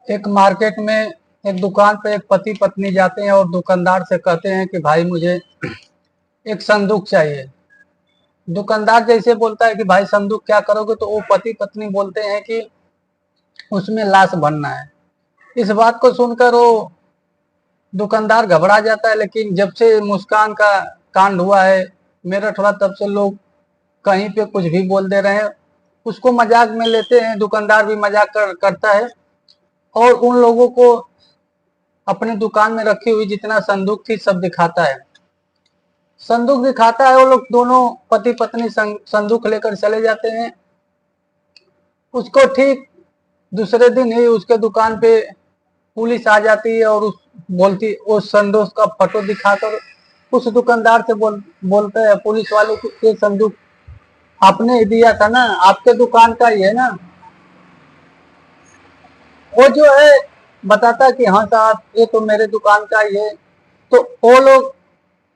एक मार्केट में एक दुकान पे एक पति पत्नी जाते हैं और दुकानदार से कहते हैं कि भाई मुझे एक संदूक चाहिए। दुकानदार जैसे बोलता है कि भाई संदूक क्या करोगे, तो वो पति पत्नी बोलते हैं कि उसमें लाश भरना है। इस बात को सुनकर वो दुकानदार घबरा जाता है, लेकिन जब से मुस्कान का कांड हुआ है मेरठ थोड़ा, तब से लोग कहीं पे कुछ भी बोल दे रहे हैं, उसको मजाक में लेते हैं। दुकानदार भी मजाक करता है और उन लोगों को अपनी दुकान में रखी हुई जितना संदूक थी सब दिखाता है। संदूक दिखाता है, वो लोग दोनों पति पत्नी संदूक लेकर चले जाते हैं। उसको ठीक दूसरे दिन ही उसके दुकान पे पुलिस आ जाती है और बोलती उस संदूक का फोटो दिखाकर उस दुकानदार से बोलते हैं पुलिस वाले को, ये संदूक आपने ही दिया था ना, आपके दुकान का ही है ना। वो जो है बताता कि हाँ साहब ये तो मेरे दुकान का ही है। तो वो लोग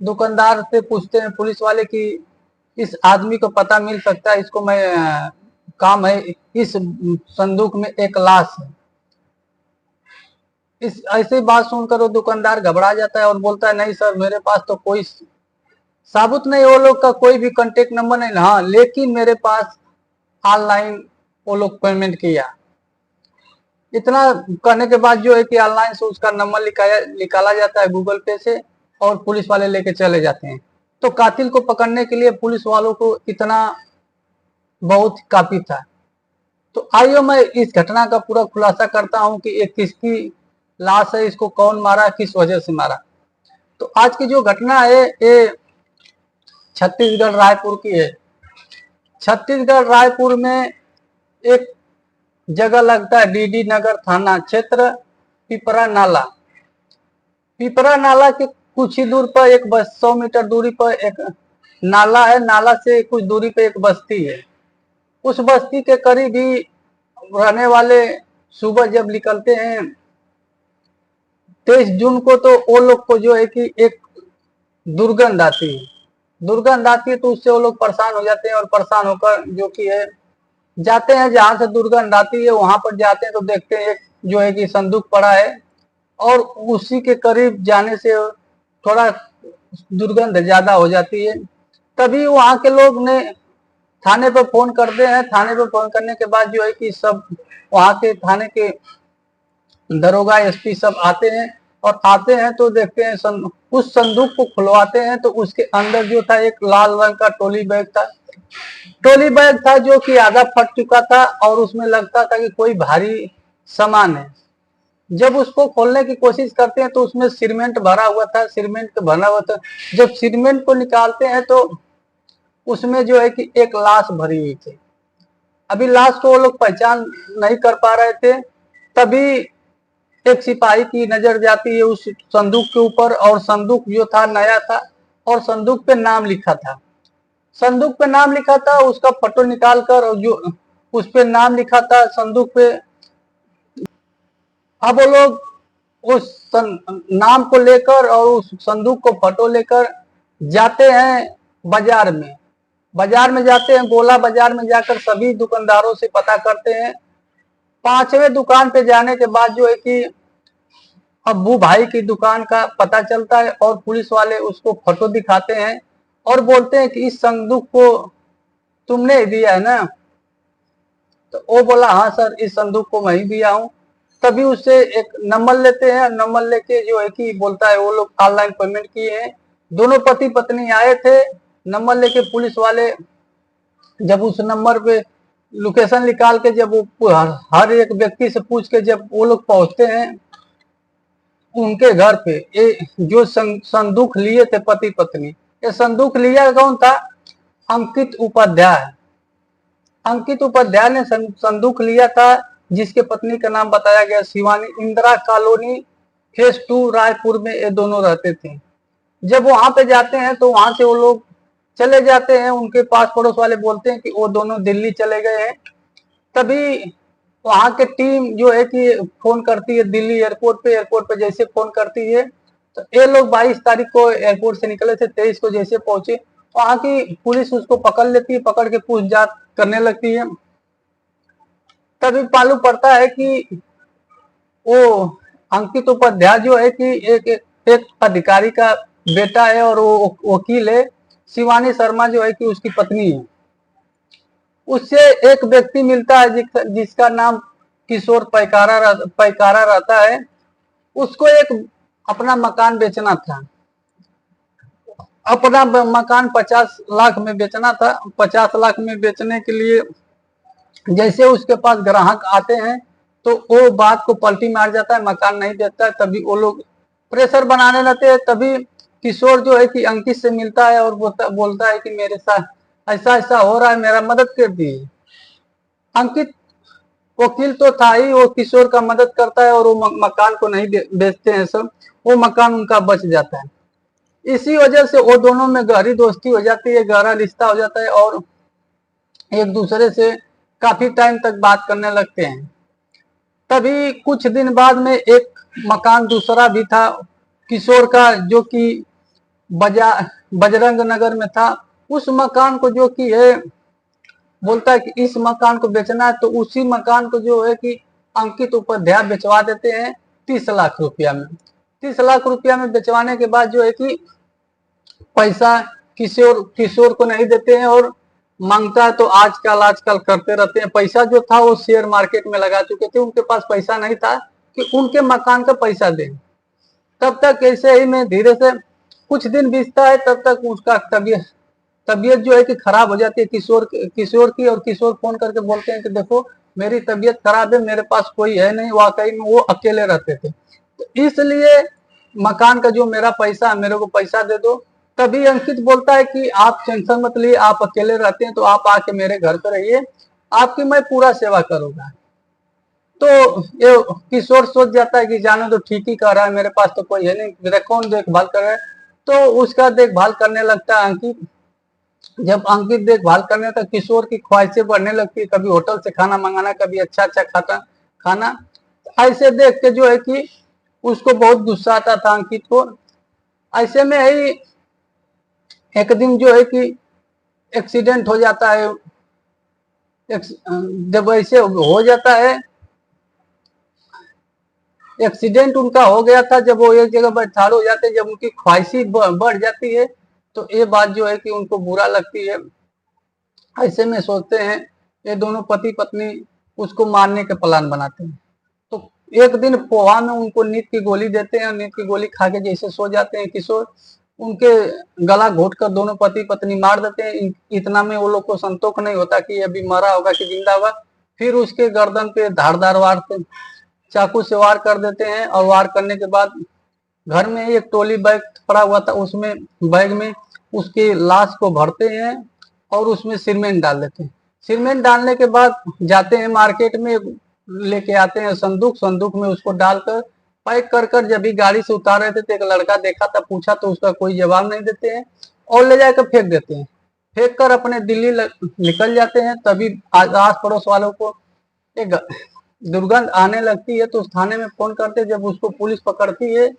दुकानदार से पूछते हैं पुलिस वाले कि इस आदमी को पता मिल सकता है, इसको मैं काम है, इस संदूक में एक लाश है। इस ऐसी बात सुनकर वो दुकानदार घबरा जाता है और बोलता है नहीं सर, मेरे पास तो कोई साबुत नहीं, वो लोग का कोई भी कांटेक्ट नंबर नहीं। हाँ, लेकिन मेरे पास ऑनलाइन वो लोग पेमेंट किया। इतना करने के बाद जो है कि ऑनलाइन से उसका नंबर निकाला जाता है गूगल पे से और पुलिस वाले लेके चले जाते हैं। तो कातिल को पकड़ने के लिए पुलिस वालों को इतना बहुत काफी था। तो आइए मैं इस घटना का पूरा खुलासा करता हूं कि ये किसकी लाश है, इसको कौन मारा, किस वजह से मारा। तो आज की जो घटना है ये छत्तीसगढ़ रायपुर की है। छत्तीसगढ़ रायपुर में एक जगह लगता है डीडी नगर थाना क्षेत्र, पिपरा नाला। पिपरा नाला के कुछ ही दूर पर एक 100 मीटर दूरी पर एक नाला है। नाला से कुछ दूरी पे एक बस्ती है। उस बस्ती के करीब ही रहने वाले सुबह जब निकलते हैं 23 जून को, तो वो लोग को जो है कि एक दुर्गंध आती है। दुर्गंध आती है तो उससे वो लोग परेशान हो जाते हैं और परेशान होकर जो कि है जाते हैं जहां से दुर्गंध आती है वहां पर जाते हैं तो देखते हैं एक जो है कि संदूक पड़ा है और उसी के करीब जाने से थोड़ा दुर्गंध ज्यादा हो जाती है। तभी वहां के लोग ने थाने पर फोन करते हैं। थाने पर फोन करने के बाद जो है कि सब वहां के थाने के दरोगा एसपी सब आते हैं और आते हैं तो देखते हैं उस संदूक को खुलवाते हैं तो उसके अंदर जो था एक लाल रंग का ट्रॉली बैग था। ट्रॉली बैग था जो कि आधा फट चुका था और उसमें लगता था कि कोई भारी सामान है। जब उसको खोलने की कोशिश करते हैं तो उसमें सीमेंट भरा हुआ था। सीमेंट भरा हुआ था, जब सीमेंट को निकालते हैं तो उसमें जो है कि एक लाश भरी हुई थी। अभी लाश को वो लोग पहचान नहीं कर पा रहे थे। तभी एक सिपाही की नजर जाती है उस संदूक के ऊपर और संदूक जो था नया था और संदूक पे नाम लिखा था। संदूक पे नाम लिखा था, उसका फोटो निकाल कर जो उस पे नाम लिखा था संदूक पे। अब वो लोग उस नाम को लेकर और उस संदूक को फोटो लेकर जाते हैं बाजार में। बाजार में जाते हैं, गोला बाजार में जाकर सभी दुकानदारों से पता करते हैं। पांचवें दुकान पे जाने के बाद जो है कि अब्बू भाई की दुकान का पता चलता है और पुलिस वाले उसको फोटो दिखाते हैं और बोलते हैं कि इस संदूक को तुमने ही दिया है ना। तो वो बोला हाँ सर, इस संदूक को मैं ही दिया हूँ। तभी उससे एक नंबर लेते हैं। नंबर लेके जो है कि बोलता है वो लोग ऑनलाइन पेमेंट किए हैं। दोनों पति पत्नी आए थे नंबर लेके। पुलिस वाले जब उस नंबर पे लोकेशन निकाल के जब वो हर एक व्यक्ति से पूछ के जब वो लोग पहुंचते हैं उनके घर पे, ये जो संदूक लिए थे पति पत्नी, ये संदूक लिया कौन था? अंकित उपाध्याय। अंकित उपाध्याय ने संदूक लिया था, जिसके पत्नी का नाम बताया गया शिवानी। इंदिरा कॉलोनी फेज 2 रायपुर में ये दोनों रहते थे। जब वहां पे जाते हैं तो वहां से वो लोग चले जाते हैं। उनके पास पड़ोस वाले बोलते हैं कि वो दोनों दिल्ली चले गए हैं। तभी वहां के टीम जो है कि फोन करती है दिल्ली एयरपोर्ट पे। एयरपोर्ट पे जैसे फोन करती है तो ये लोग 22 तारीख को एयरपोर्ट से निकले थे, 23 को जैसे पहुंचे वहां की पुलिस उसको पकड़ लेती है। पकड़ के पूछताछ करने लगती है। तभी मालूम पड़ता है कि वो अंकित उपाध्याय जो है कि एक अधिकारी का बेटा है और वो वकील है। शिवानी शर्मा जो है कि उसकी पत्नी है। उससे एक व्यक्ति मिलता है जिसका नाम किशोर पैकारा रहता है। उसको एक अपना मकान बेचना था। अपना मकान 50 लाख में बेचना था। 50 लाख में बेचने के लिए जैसे उसके पास ग्राहक आते हैं तो वो बात को पलटी मार जाता है, मकान नहीं देता है। तभी वो लोग प्रेशर बनाने लगते हैं। तभी किशोर जो है कि अंकित से मिलता है और बोलता है कि मेरे साथ ऐसा ऐसा हो रहा है, मेरा मदद कर दिए। अंकित वकील तो था ही, वो किशोर का मदद करता है और वो मकान को नहीं बेचते हैं सब। वो मकान उनका बच जाता है। इसी वजह से वो दोनों में गहरी दोस्ती हो जाती है, गहरा रिश्ता हो जाता है और एक दूसरे से काफी टाइम तक बात करने लगते हैं। तभी कुछ दिन बाद में एक मकान दूसरा भी था किशोर का, जो कि बजरंग नगर में था। उस मकान को जो कि है बोलता है कि इस मकान को बेचना है, तो उसी मकान को जो है कि अंकित उपाध्याय बेचवा देते हैं 30 लाख रुपया में। 30 लाख रुपया में बेचवाने के बाद जो है कि पैसा किशोर को नहीं देते हैं और मांगता है तो आजकल करते रहते हैं। पैसा जो था वो शेयर मार्केट में लगा चुके थे, उनके पास पैसा नहीं था कि उनके मकान का पैसा दें। तब तक ऐसे ही में धीरे से कुछ दिन बीतता है, तब तक उसका तबीयत जो है कि खराब हो जाती है किशोर की। और किशोर फोन करके बोलते हैं कि देखो मेरी तबीयत खराब है, मेरे पास कोई है नहीं। वाकई में वो अकेले रहते थे, तो इसलिए मकान का जो मेरा पैसा है मेरे को पैसा दे दो। तभी अंकित बोलता है कि आप टेंशन मत लिए, आप अकेले रहते हैं तो आप आके मेरे घर पर रहिए, आपकी मैं पूरा सेवा करूंगा। तो ये किशोर सोच जाता है कि जानो तो ठीक ही कह रहा है, मेरे पास तो कोई है नहीं, मेरा कौन देखभाल कर रहा है। तो उसका देखभाल करने लगता है अंकित। जब अंकित देखभाल करने तक किशोर की ख्वाहिशें बढ़ने लगती है, कभी होटल से खाना मंगाना, कभी अच्छा अच्छा खाना। ऐसे देख के जो है कि उसको बहुत गुस्सा आता था अंकित को। ऐसे में ही एक दिन जो है कि एक्सीडेंट हो जाता है। जब ऐसे हो जाता है, एक्सीडेंट उनका हो गया था जब वो एक जगह पर ठाड़ हो जाते हैं, जब उनकी ख्वाहिशी बढ़ जाती है तो ये बात जो है कि उनको बुरा लगती है। ऐसे में सोचते हैं ये दोनों पति पत्नी उसको मारने के प्लान बनाते हैं। तो एक दिन पोहा में उनको नींद की गोली देते हैं, नींद की गोली खा के जैसे सो जाते हैं किशोर, उनके गला घोट कर दोनों पति पत्नी मार देते हैं। इतना में वो लोग को संतोष नहीं होता कि अभी मरा होगा कि जिंदा होगा। फिर उसके गर्दन पे धारदार वार से चाकू से वार कर देते हैं और वार करने के बाद घर में एक टोली बैग पड़ा हुआ था, उसमें बैग में उसकी लाश को भरते हैं और उसमें सीमेंट डाल देते हैं। सीमेंट डालने के बाद जाते हैं मार्केट में, लेके आते हैं संदूक में उसको डालकर पैक कर जब भी गाड़ी से उतार रहे थे तो एक लड़का देखा था, पूछा तो उसका कोई जवाब नहीं देते हैं और ले जाकर फेंक देते हैं। फेंक कर अपने दिल्ली निकल जाते हैं। तभी आस पड़ोस वालों को एक दुर्गंध आने लगती है तो उस थाने में फोन करते हैं। जब उसको पुलिस पकड़ती है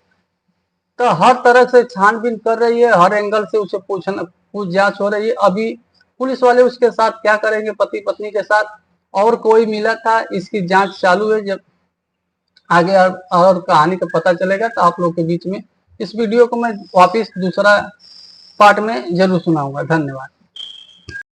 तो हर तरह से छानबीन कर रही है, हर एंगल से उसे पूछ जांच हो रही है। अभी पुलिस वाले उसके साथ क्या करेंगे, पति पत्नी के साथ और कोई मिला था, इसकी जांच चालू है। जब आगे और कहानी का पता चलेगा तो आप लोग के बीच में इस वीडियो को मैं वापिस दूसरा पार्ट में जरूर सुनाऊंगा। धन्यवाद।